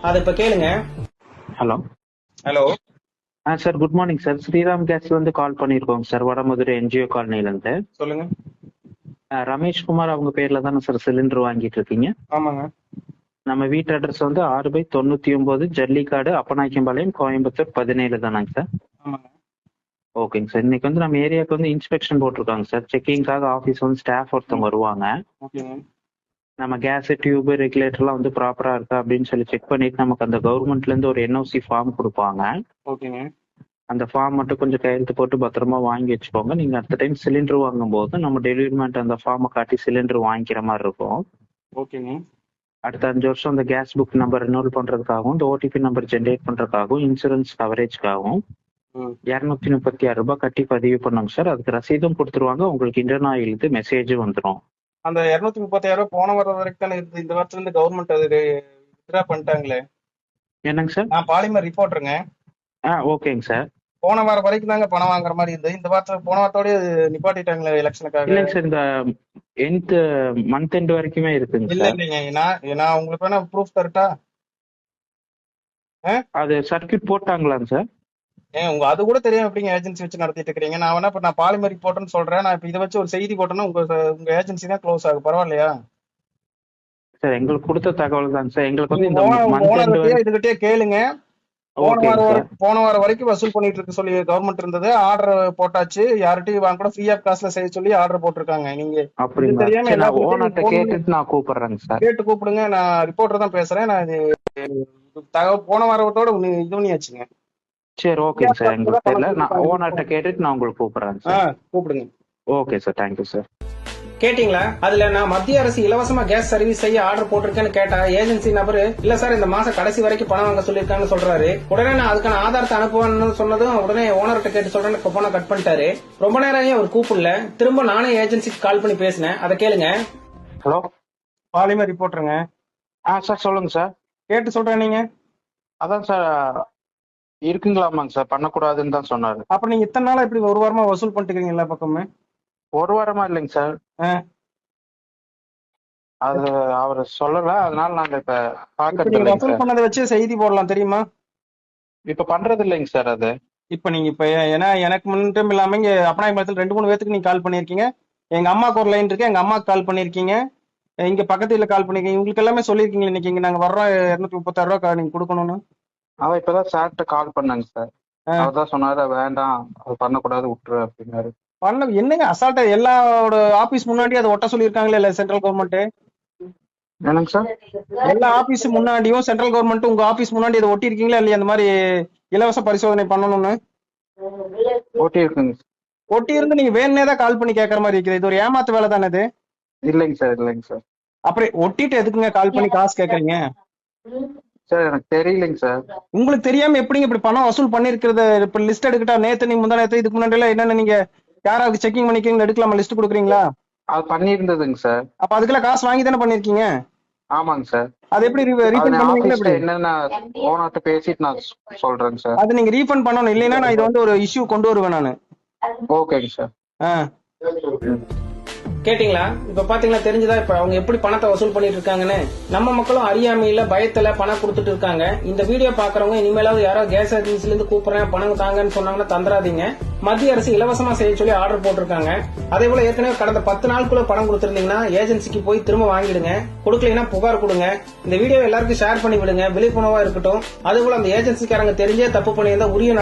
அதை இப்ப கேளுங்க. Hello hello sir, good morning sir. Sriram கேஸ்ல இருந்து கால் பண்ணியிருக்கோங்க சார், வடமதுரை என்ஜிஓ காலனில இருந்து. சொல்லுங்க. ரமேஷ்குமார் அவங்க பேர்ல தானே சார் சிலிண்டர் வாங்கிட்டு இருக்கீங்க? ஆமாங்க. நம்ம வீட்டு அட்ரஸ் வந்து 6/99 ஜல்லிக்காடு, அப்பநாயக்கம்பாளையம், கோயம்புத்தூர் 17 தானாங்க சார்? ஆமாங்க. ஓகேங்க சார். இன்னைக்கு வந்து நம்ம ஏரியாவுக்கு வந்து இன்ஸ்பெக்ஷன் போட்டிருக்காங்க சார். செக்கிங்காக ஆஃபீஸ் வந்து ஸ்டாஃப் ஒருத்தவங்க வருவாங்க. ஓகேங்க. நம்ம கேஸ் டியூப் ரெகுலேட்டர்லாம் வந்து ப்ராப்பரா இருக்கா அப்படின்னு சொல்லி செக் பண்ணிட்டு நமக்கு அந்த கவர்மெண்ட்ல இருந்து ஒரு என்ஓசி ஃபார்ம் கொடுப்பாங்க. ஓகேங்க. அந்த ஃபார்ம் மட்டும் கொஞ்சம் கையெழுத்து போட்டு பத்திரமா வாங்கி வச்சுக்கோங்க. நீங்க அடுத்த டைம் சிலிண்டர் வாங்கும் போது நம்ம டெலிவரி மேன் அந்த ஃபார்மை காட்டி சிலிண்டர் வாங்கிக்கிற மாதிரி இருக்கும். ஓகேங்க. அடுத்த 5 வருஷம் இந்த கேஸ் புக் நம்பர் ரினோல் பண்றதுக்காகவும் இந்த ஓடிபி நம்பர் ஜென்ரேட் பண்றதுக்காகவும் இன்சூரன்ஸ் கவரேஜ்க்காகவும் 236 ரூபாய் கட்டி பதிவு பண்ணுங்க சார். அதுக்கு ரசீதும் கொடுத்துருவாங்க. உங்களுக்கு இன்டர்ன் ஆயிலுக்கு மெசேஜும் வந்துடும். அந்த 236 ரூபாய் போன வாரம் வரைக்கும் தானே இருந்து, இந்த வாரத்துல இருந்து கவர்மெண்ட் அது வித்ட்ரா பண்ணிட்டாங்களே. என்னங்க சார்? நான் பாலிமர் ரிப்போர்ட்டருங்க. ஓகேங்க சார். போன வாரம் வரைக்கும் தாங்க பணம் வாங்குற மாதிரி இருந்தது. இந்த வாரத்துல போன வாரத்தோடய நிப்பாட்டிட்டாங்களே எலெக்ஷனுக்காக. இல்லைங்க சார், இந்த எண்ட் மந்த் எண்ட் வரைக்குமே இருக்குங்க இல்ல சார். இல்லைங்க, நான் உங்களுக்கு வேணா ப்ரூஃப் தரட்டா? அது சர்க்கியூட் போட்டாங்களாங்க சார்? உங்க அது கூட தெரியாம எப்படிங்க ஏஜென்சி வச்சு நடத்திட்டு இருக்கீங்க? நான் வேணா இப்ப நான் பாலிமர் ரிப்போர்ட்னு சொல்றேன். நான் இப்ப இதை வச்சு ஒரு செய்தி போட்டேன்னா உங்க ஏஜென்சி தான் க்ளோஸ் ஆகும். பரவாயில்லையா சார்? எங்களுக்கு கொடுத்த தகவல் தான் சார். எங்களுக்கு வந்து இந்த மந்த் எண்ட் ஓனர்கிட்டயே இதுகிட்டே கேளுங்க. ஓகேங்க சார். போன வாரம் வரைக்கும் வசூல் பண்ணிட்டு இருக்க சொல்லி கவர்மெண்ட் இருந்தது. ஆர்டர் போட்டாச்சு. யார்கிட்டயும் வாங்க கூட ஃப்ரீ ஆஃப் காஸ்ட்ல செய்ய சொல்லி ஆர்டர் போட்டிருக்காங்க. நீங்க அப்படிங்களா? தெரியாம சரி, எல்லா நான் ஓனர்ட்ட கேட்டுட்டு நான் கூப்பிடுறேங்க சார். கேட்டு கூப்பிடுங்க. நான் ரிப்போர்ட்டர் தான் பேசுறேன். நான் இது தகவல் போன வாரத்தோட இது பண்ணியாச்சுங்க. சரி, ஓகேங்க சார். எங்களுக்கு தெரியல. நான் ஓனர்ட்ட கேட்டுட்டு நான் உங்களுக்கு கூப்பிடுறேன் சார். கூப்பிடுங்க. Okay sir, thank you sir. கேட்டீங்களா? அதுல நான் மத்திய அரசு இலவசமா கேஸ் சர்வீஸ் செய்ய ஆர்டர் போட்டிருக்கேன்னு கேட்டா ஏஜென்சி நபரு இல்ல சார் இந்த மாசம் கடைசி வரைக்கும் பணம் வாங்க சொல்லிருக்காங்கன்னு சொல்றாரு. உடனே நான் அதுக்கான ஆதாரத்தை அனுப்புவேன்னு சொன்னதும் உடனே ஓனர்கிட்ட கேட்டு சொல்றேன்னு போன கட் பண்ணிட்டாரு. ரொம்ப நேரம் அவர் கூப்பிடல. திரும்ப நானே ஏஜென்சிக்கு கால் பண்ணி பேசினேன். அதை கேளுங்க. ஹலோ, பாலிமர் ரிப்போர்ட்டருங்க. சார் சொல்லுங்க சார். கேட்டு சொல்றேன். நீங்க அதான் சார் இருக்குங்களாமாங்க சார், பண்ணக்கூடாதுன்னு தான் சொன்னாரு. அப்ப நீங்க இத்தனை நாளா இப்படி ஒரு வாரமா வசூல் பண்ணிட்டு எல்லா பக்கமே? ஒரு வாரமா இல்லைங்க சார். அது அவர் சொல்லல, அதனால நாங்க இப்ப பாக்குறது இல்லைங்க வசூல் சார். பண்ணதை வச்சு செய்தி போடலாம் தெரியுமா? இப்ப பண்றது இல்லைங்க சார். அது இப்ப நீங்க இப்ப ஏன்னா எனக்கு முன்னும் இல்லாம இங்க அப்பநாயகத்துல 2-3 பேத்துக்கு நீங்க கால் பண்ணிருக்கீங்க. எங்க அம்மாக்கு ஒரு லைன் இருக்கு, எங்க அம்மாக்கு கால் பண்ணிருக்கீங்க, இங்க பக்கத்துல கால் பண்ணிருக்கீங்க. உங்களுக்கு எல்லாமே சொல்லிருக்கீங்க. இன்னைக்கு இங்க நாங்க வர்றோம் 236 ரூபாய் நீங்க கொடுக்கணும்னு. அவ இப்பதான் சார்ட்ட கால் பண்ணாங்க சார். அவர் தான் சொன்னாரு வேண்டாம், அது பண்ணக்கூடாது, விட்டுரு அப்படின்னாரு. என்னங்க அசால்ட்டா எல்லாரோட ஆபீஸ் முன்னாடி அதை ஒட்ட சொல்லிருக்காங்களே இல்ல சென்ட்ரல் கவர்மெண்ட்? என்னங்க சார்? எல்லா ஆபீஸ் முன்னாடியும் சென்ட்ரல் கவர்மெண்ட் உங்க ஆபீஸ் முன்னாடி அதை ஒட்டி இருக்கீங்களா இல்லையா? அந்த மாதிரி இலவச பரிசோதனை பண்ணணும்னு ஒட்டி இருக்குங்க. ஒட்டி இருந்து நீங்க வேணுனே தான் கால் பண்ணி கேட்கற மாதிரி இருக்குது. இது ஒரு ஏமாத்து வேலை தானே இது? இல்லைங்க சார், இல்லைங்க சார். அப்புறம் ஒட்டிட்டு எதுக்குங்க கால் பண்ணி காசு கேக்குறீங்க? சார் எனக்கு தெரியலைங்க சார். உங்களுக்கு தெரியாம எப்படிங்க இப்படி பணம் வசூல் பண்ணிருக்கிறது? இப்ப லிஸ்ட் எடுக்கட்டா? நேத்து நீங்க முந்தா நேத்து இதுக்கு முன்னாடி எல்லாம் என்னென்ன நீங்க யாராவது செக்கிங் பண்ணிக்கிறீங்க எடுக்கலாமா? லிஸ்ட் கொடுக்குறீங்களா? அது பண்ணியிருந்ததுங்க சார். அப்ப அதுக்கெல்லாம் காசு வாங்கி தானே பண்ணிருக்கீங்க? ஆமாங்க சார். அது எப்படி ரீஃபண்ட் பண்ணுவீங்களா? என்னன்னா ஓனர்ட்ட பேசிட்டு நான் சொல்றேங்க சார். அது நீங்க ரீஃபண்ட் பண்ணணும். இல்லைன்னா நான் இது வந்து ஒரு இஷ்யூ கொண்டு வருவேன் நானு. ஓகேங்க சார். கேட்டீங்களா? இப்ப பாத்தீங்களா, தெரிஞ்சதா இப்ப அவங்க எப்படி பணத்தை வசூல் பண்ணிட்டு இருக்காங்கன்னு? நம்ம மக்களும் அறியாமையில பயத்துல பணம் கொடுத்துட்டு இருக்காங்க. இந்த வீடியோ பாக்குறவங்க இனிமேலாவது யாராவது கேஸ் ஏஜென்சில இருந்து கூப்பிடுறேன் பணம் தாங்கன்னு சொன்னாங்கன்னா தந்துராதீங்க. மத்திய அரசு இலவசமா செய்ய சொல்லி ஆர்டர் போட்டிருக்காங்க. அதே போல ஏற்கனவே கடந்த 10 நாளுக்குள்ள பணம் கொடுத்திருந்தீங்கன்னா ஏஜென்சிக்கு போய் திரும்ப வாங்கிடுங்க. கொடுக்கலைன்னா புகார் கொடுங்க. இந்த வீடியோ எல்லாருக்கும் ஷேர் பண்ணி விடுங்க, விழிப்புணர்வா இருக்கட்டும். அதே போல அந்த ஏஜென்சிக்காரங்க தெரிஞ்சே தப்பு பண்ணியிருந்தா உரிய